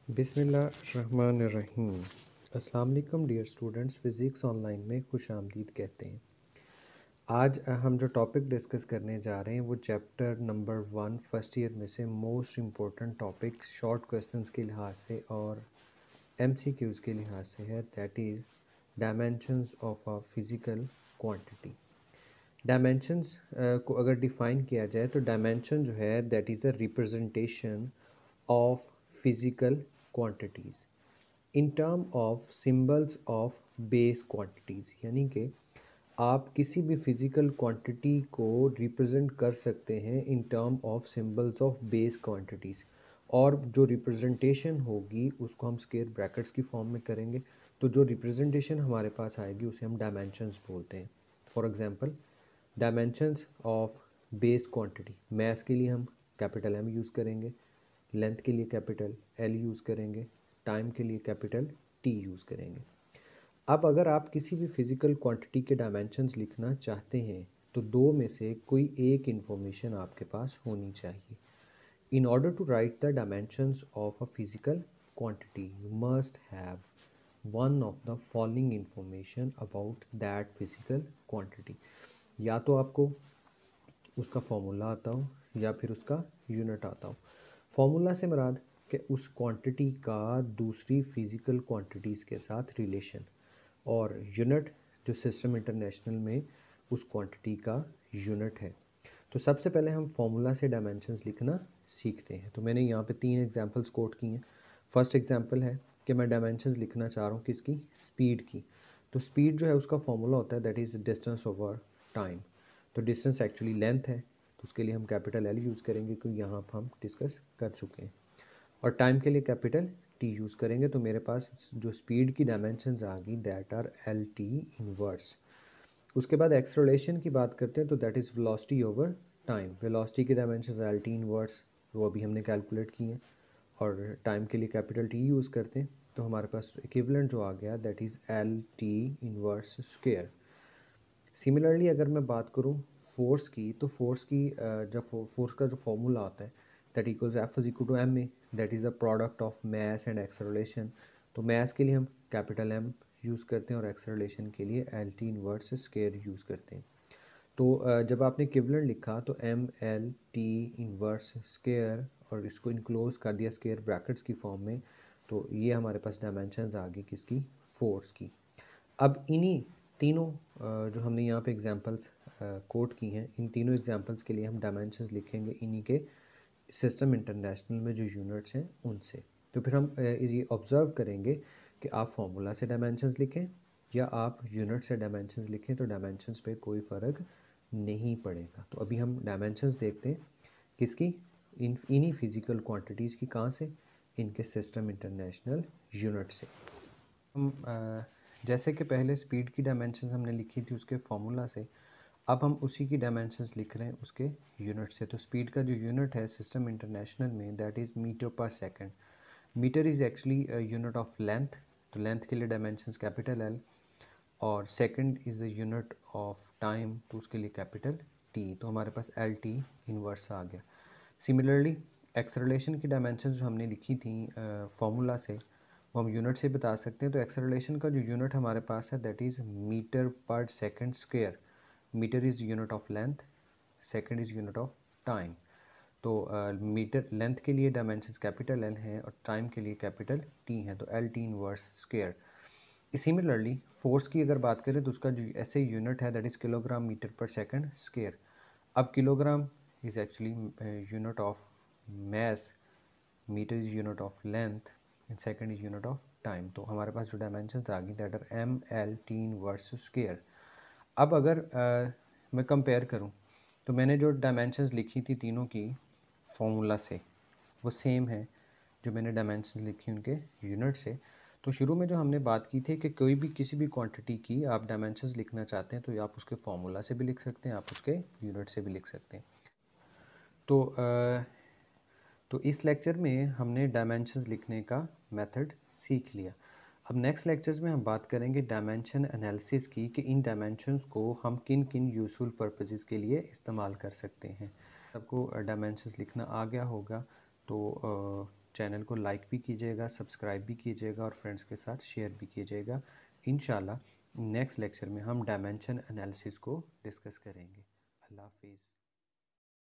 बिस्मिल्लाहिर्रहमानिर्रहीम। अस्सलाम वालेकुम डियर स्टूडेंट्स, फ़िज़िक्स ऑनलाइन में खुश आमदीद कहते हैं। आज हम जो टॉपिक डिस्कस करने जा रहे हैं वो चैप्टर नंबर 1 फर्स्ट ईयर में से most important topic short questions के लिहाज से और एमसीक्यूज़ के लिहाज से है, that is dimensions of a physical quantity. Dimensions को अगर डिफ़ाइन किया जाए तो डायमेंशन जो है that is a representation of physical quantities in term of symbols of base quantities, यानी कि आप किसी भी फिज़िकल क्वांटिटी को रिप्रेजेंट कर सकते हैं in term of symbols of base quantities, और जो रिप्रेजेंटेशन होगी उसको हम स्क्वायर ब्रैकेट्स की फॉर्म में करेंगे। तो जो रिप्रेजेंटेशन हमारे पास आएगी उसे हम डायमेंशंस बोलते हैं। For example, dimensions of base quantity, math के लिए हम कैपिटल एम यूज़ करेंगे, लेंथ के लिए कैपिटल एल यूज़ करेंगे, टाइम के लिए कैपिटल टी यूज़ करेंगे। अब अगर आप किसी भी फिज़िकल क्वांटिटी के डायमेंशंस लिखना चाहते हैं तो दो में से कोई एक इन्फॉर्मेशन आपके पास होनी चाहिए। In order to write the dimensions of a physical quantity you must have one of the following information about that physical quantity. या तो आपको उसका फॉर्मूला आता हो या फिर उसका यूनिट आता हो। फॉर्मूला से मुराद कि उस क्वांटिटी का दूसरी फिज़िकल क्वांटिटीज़ के साथ रिलेशन, और यूनिट जो सिस्टम इंटरनेशनल में उस क्वांटिटी का यूनिट है। तो सबसे पहले हम फॉर्मूला से डायमेंशंस लिखना सीखते हैं। तो मैंने यहाँ पे 3 एग्जांपल्स कोट की हैं। फर्स्ट एग्जांपल है कि मैं डायमेंशंस लिखना चाह रहा हूँ किसकी, स्पीड की। तो स्पीड जो है उसका फॉर्मूला होता है that is distance over time. तो डिस्टेंस एक्चुअली लेंथ है, तो उसके लिए हम कैपिटल एल यूज़ करेंगे क्योंकि यहाँ पर हम डिस्कस कर चुके हैं। और टाइम के लिए कैपिटल टी यूज़ करेंगे। तो मेरे पास जो स्पीड की डायमेंशंस आ गई that R L T inverse. उसके बाद एक्सेलरेशन की बात करते हैं तो that is velocity over time. Velocity की डायमेंशंस एल टी इनवर्स, वो अभी हमने कैलकुलेट की हैं। और टाइम के लिए कैपिटल टी यूज़ करते हैं तो हमारे पास इक्विवेलेंट जो आ गया that is L T inverse square. Similarly अगर मैं बात करूँ फोर्स की, तो फोर्स की जब फोर्स का जो फॉर्मूला आता है that equals F is equal to M A, that is the product of mass and acceleration. तो मास के लिए हम कैपिटल एम यूज़ करते हैं और एक्सेलरेशन के लिए L T inverse square use करते हैं। तो जब आपने इक्विवेलेंट लिखा तो M L T inverse square और इसको इनक्लोज कर दिया स्क्वायर ब्रैकेट्स की फॉर्म में, तो ये हमारे पास डायमेंशंस आ गई किसकी, फोर्स की। अब इन्हीं तीनों जो हमने यहाँ पे एग्जांपल्स कोट की हैं, इन तीनों एग्जांपल्स के लिए हम डायमेंशंस लिखेंगे इन्हीं के सिस्टम इंटरनेशनल में जो यूनिट्स हैं उनसे। तो फिर हम ये ऑब्ज़र्व करेंगे कि आप फार्मूला से डायमेंशंस लिखें या आप यूनिट से डायमेंशंस लिखें तो डायमेंशंस पे कोई फ़र्क नहीं पड़ेगा। तो अभी हम डायमेंशंस देखते हैं किसकी, इन्हीं फिज़िकल क्वांटिटीज़ की। कहाँ से, इनके सिस्टम इंटरनेशनल यूनिट से। हम जैसे कि पहले स्पीड की डायमेंशंस हमने लिखी थी उसके फार्मूला से, अब हम उसी की डायमेंशंस लिख रहे हैं उसके यूनिट से। तो स्पीड का जो यूनिट है सिस्टम इंटरनेशनल में that is metre per second. Metre is actually unit of length, तो लेंथ के लिए डायमेंशंस कैपिटल एल, और second is the unit of time, तो उसके लिए कैपिटल टी। तो हमारे पास एल टी इनवर्स आ गया। सिमिलरली एक्सेलरेशन की डायमेंशंस जो हमने लिखी थी फार्मूला से, वो हम यूनिट से बता सकते हैं। तो एक्सेलरेशन का जो यूनिट हमारे पास है that is metre per second square. Metre is unit of length, second is unit of time. तो मीटर लेंथ के लिए डायमेंशंस कैपिटल एल हैं और टाइम के लिए कैपिटल टी हैं, तो L T inverse square. Similarly force की अगर बात करें तो उसका जो ऐसे यूनिट है that is kilogram metre per second square. अब kilogram is actually unit of mass, metre is unit of length and second is unit of time. तो हमारे पास जो डायमेंशंस आ गई that are M L T inverse square. अब अगर मैं कंपेयर करूं तो मैंने जो डायमेंशंस लिखी थी तीनों की फॉर्मूला से वो सेम है जो मैंने डायमेंशंस लिखी उनके यूनिट से। तो शुरू में जो हमने बात की थी कि कोई भी किसी भी क्वांटिटी की आप डायमेंशंस लिखना चाहते हैं तो आप उसके फॉर्मूला से भी लिख सकते हैं, आप उसके यूनिट से भी लिख सकते हैं। तो इस लेक्चर में हमने डायमेंशंस लिखने का मेथड सीख लिया। अब नेक्स्ट लेक्चर्स में हम बात करेंगे डायमेंशन एनालिसिस की, कि इन डायमेंशंस को हम किन किन यूज़फुल पर्पसेस के लिए इस्तेमाल कर सकते हैं। सबको डायमेंशंस लिखना आ गया होगा, तो चैनल को लाइक भी कीजिएगा, सब्सक्राइब भी कीजिएगा और फ्रेंड्स के साथ शेयर भी कीजिएगा। इंशाल्लाह नेक्स्ट लेक्चर में हम डायमेंशन एनालिसिस को डिस्कस करेंगे। अल्लाह हाफिज़।